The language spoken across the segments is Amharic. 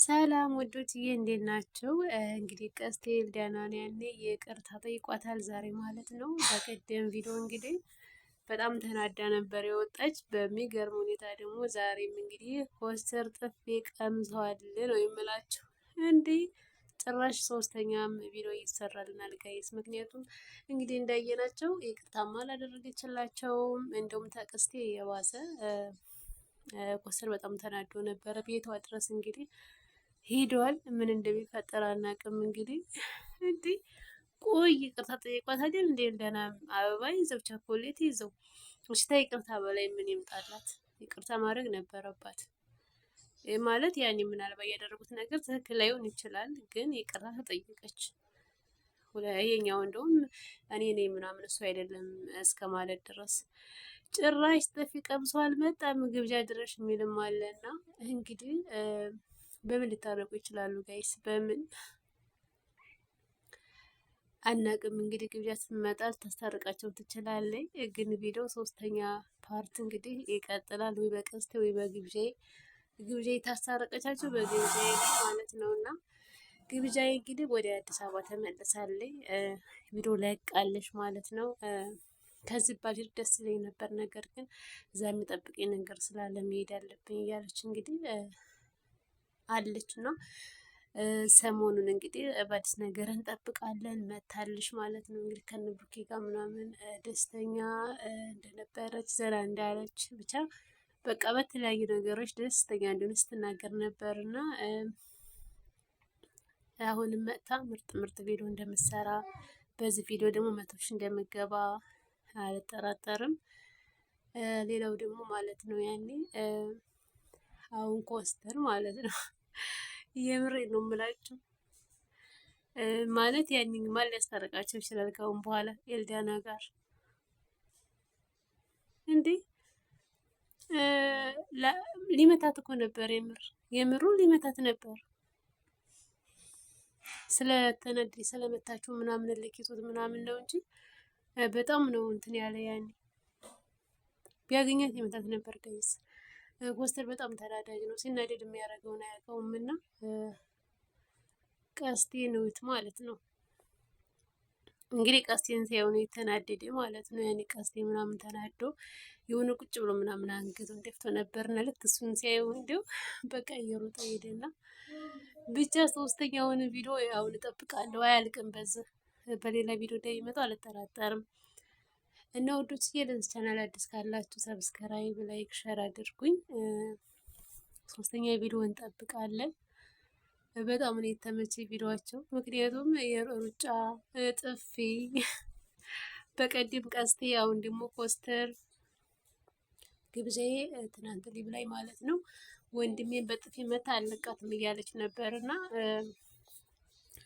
ሰላም ውዶችዬ እንዴት ናቸው? እንግዲህ ቀስቴ ኤልዳና ነው ያኔ ይቅርታ ጠይቋታል ዛሬ ማለት ነው። በቀደም ቪዲዮ እንግዲህ በጣም ተናዳ ነበር የወጣች። በሚገርም ሁኔታ ደግሞ ዛሬም እንግዲህ ኮስተር ጥፊ ቀምሰዋል ነው የምላቸው። እንዲህ ጭራሽ ሶስተኛም ቪዲዮ ይሰራልናል ጋይስ። ምክንያቱም እንግዲህ እንዳየናቸው ይቅርታማ አላደረገችላቸውም። እንደውም ተቅስቴ የባሰ ኮስተር በጣም ተናዶ ነበረ ቤቷ ድረስ እንግዲህ ሄደዋል። ምን እንደሚፈጠር አናውቅም። እንግዲህ እንዲህ ቆይ ይቅርታ ጠይቋት አይደል እንዴ? ደህና አበባ ይዘው ቸኮሌት ይዘው ውሽታ ይቅርታ በላይ ምን ይምጣላት? ይቅርታ ማድረግ ነበረባት ማለት ያኔ ምናልባት ያደረጉት ነገር ትክክል ላይሆን ይችላል፣ ግን ይቅርታ ተጠየቀች። የኛው እንደውም እኔ ነኝ ምናምን እሱ አይደለም እስከ ማለት ድረስ ጭራሽ ጥፊ ቀምሶ አልመጣም ግብዣ ድረሽ የሚልም አለና እንግዲህ በምን ሊታረቁ ይችላሉ ጋይስ? በምን አናቅም። እንግዲህ ግብዣ ስትመጣ ልታስታርቃቸው ትችላለች። ግን ቪዲዮ ሶስተኛ ፓርት እንግዲህ ይቀጥላል። ወይ በቀስቴ ወይ ግብዣ ታስታረቀቻቸው በግብዣ ማለት ነው። እና ግብዣ እንግዲህ ወደ አዲስ አበባ ተመልሳለች። ቪዲዮ ለቃለች ማለት ነው። ከዚህ ባልሄድ ደስ ይለኝ ነበር፣ ነገር ግን እዛ የሚጠብቀኝ ነገር ስላለ መሄድ አለብኝ እያለች እንግዲህ አለች እና ሰሞኑን እንግዲህ በአዲስ ነገር እንጠብቃለን። መታልሽ ማለት ነው እንግዲህ ከነብሩኬ ጋር ምናምን ደስተኛ እንደነበረች ዘና እንዳለች ብቻ በቃ በተለያዩ ነገሮች ደስተኛ እንደሆነ ስትናገር ነበር እና አሁንም መጥታ ምርጥ ቪዲዮ እንደምትሰራ በዚህ ቪዲዮ ደግሞ 100 ሺህ እንደምገባ አልጠራጠርም። ሌላው ደግሞ ማለት ነው ያኔ አሁን ኮስተር ማለት ነው የምሬ ነው የምላችሁ ማለት ያኔ ማን ሊያስታርቃቸው ይችላል ከአሁን በኋላ ኤልዳና ጋር እንዴ? ሊመታት እኮ ነበር የምሩ ሊመታት ነበር። ስለተነደይ ስለመታችሁ ምናምን ለኪቶት ምናምን ነው እንጂ በጣም ነው እንትን ያለ ያኔ ቢያገኛት ይመታት ነበር ጋይስ። ኮስተር በጣም ተናዳጅ ነው። ሲናደድ የሚያደርገውን አያውቀውም እና ቀስቴ ነውት ማለት ነው እንግዲህ ቀስቴን ሲያዩን የተናደደ ማለት ነው። ያኔ ቀስቴ ምናምን ተናዶ የሆነ ቁጭ ብሎ ምናምን አንገቱን ደፍቶ ነበርና ልክ እሱን ሲያዩ እንዲሁ በቃ እየሮጠ ሄደና ብቻ ሶስተኛውን ቪዲዮ አሁን እጠብቃለሁ። አያልቅም በዚህ በሌላ ቪዲዮ እንደሚመጣ አልጠራጠርም። እና ውዶች ለዚህ ቻናል አዲስ ካላችሁ ሰብስክራይብ፣ ላይክ፣ ሸር አድርጉኝ። ሶስተኛ ቪዲዮ እንጠብቃለን። በጣም ነው የተመቸኝ ቪዲዮአቸው፣ ምክንያቱም የሩጫ ጥፊ በቀደም ቀስቴ፣ አሁን ደግሞ ኮስተር ግብዣዬ ትናንት ሊብ ላይ ማለት ነው ወንድሜን በጥፊ መታ አልለቃትም እያለች ነበር እና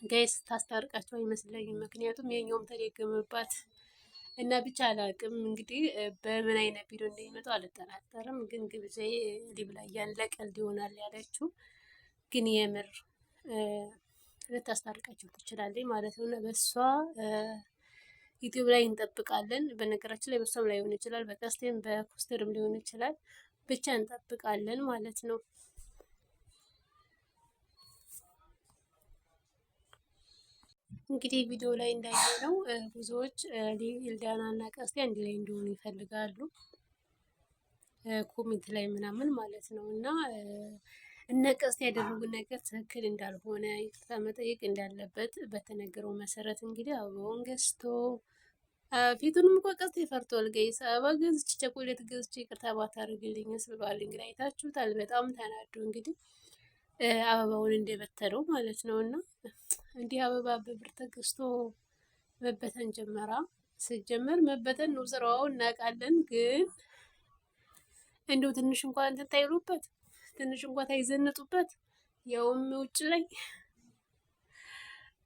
ጋይስ ታስታርቃቸው አይመስለኝም። ምክንያቱም የኛውም ተደገመባት እና ብቻ አላቅም እንግዲህ በምን አይነት ቪዲዮ እንደሚመጡ አልጠራጠርም። ግን ግብዣዬ ሊብ ላይ ያለቀልድ ይሆናል ያለችው ግን የምር ልታስታርቃቸው ትችላለች ማለት ነው። እና በሷ ዩቲዩብ ላይ እንጠብቃለን። በነገራችን ላይ በሷም ላይሆን ይችላል፣ በቀስቴም በኮስተርም ሊሆን ይችላል። ብቻ እንጠብቃለን ማለት ነው። እንግዲህ ቪዲዮ ላይ እንዳየነው ብዙዎች ኤልዳና እና ቀስቴ አንድ ላይ እንዲሆኑ ይፈልጋሉ፣ ኮሜንት ላይ ምናምን ማለት ነው እና እነ ቀስቴ ያደረጉት ነገር ትክክል እንዳልሆነ ይቅርታ መጠየቅ እንዳለበት በተነገረው መሰረት እንግዲህ አበባውን ገዝቶ ፊቱንም እኮ ቀስቴ ፈርቷል ጋይስ። አበባ ገዝቼ ቸኮሌት ገዝቼ ይቅርታ ባታደርግልኝስ ብሏል። እንግዲህ አይታችሁታል። በጣም ተናዶ እንግዲህ አበባውን እንደበተነው ማለት ነው እና እንዲህ አበባ በብር ተገዝቶ መበተን ጀመራ። ሲጀመር መበተን ነው ስራው እናውቃለን። ግን እንደው ትንሽ እንኳን እንትን ታይሉበት፣ ትንሽ እንኳን ታይዘንጡበት፣ ያውም ውጭ ላይ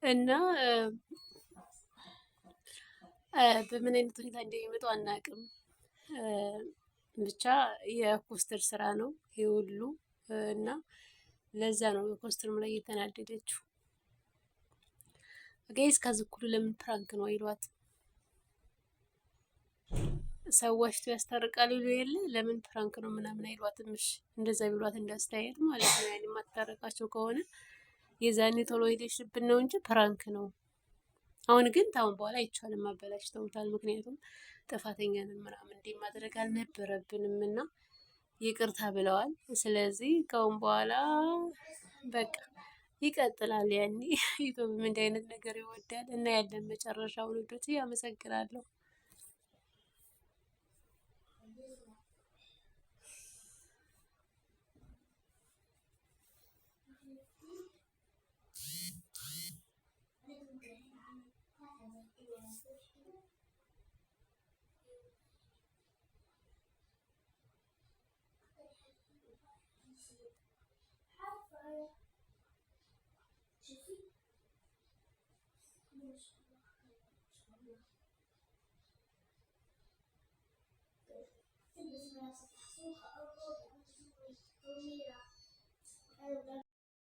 እና በምን አይነት ሁኔታ እንደሚመጡ አናውቅም። ብቻ የኮስተር ስራ ነው ይሄ ሁሉ እና ለዛ ነው በኮስተርም ላይ እየተናደደችው። ጋይስ ከዚህ ሁሉ ለምን ፕራንክ ነው አይሏት ሰዎችቱ ያስታርቃል ይሉ የለ ለምን ፕራንክ ነው ምናምን አይሏትም? እሺ እንደዛ ቢሏት እንዳስተያየት ማለት ነው። ያኔ የማታረቃቸው ከሆነ የዛኔ ቶሎ ሄደሽብን ነው እንጂ ፕራንክ ነው። አሁን ግን ታሁን በኋላ አይቻልም፣ አበላሽተውታል። ምክንያቱም ጥፋተኛ ነን ምናምን እንዲህ ማድረግ አልነበረብንም እና ይቅርታ ብለዋል። ስለዚህ ከአሁን በኋላ በቃ ይቀጥላል። ያኔ ዩቱብም እንዲህ አይነት ነገር ይወዳል እና ያለን መጨረሻውን ውዶች። አመሰግናለሁ።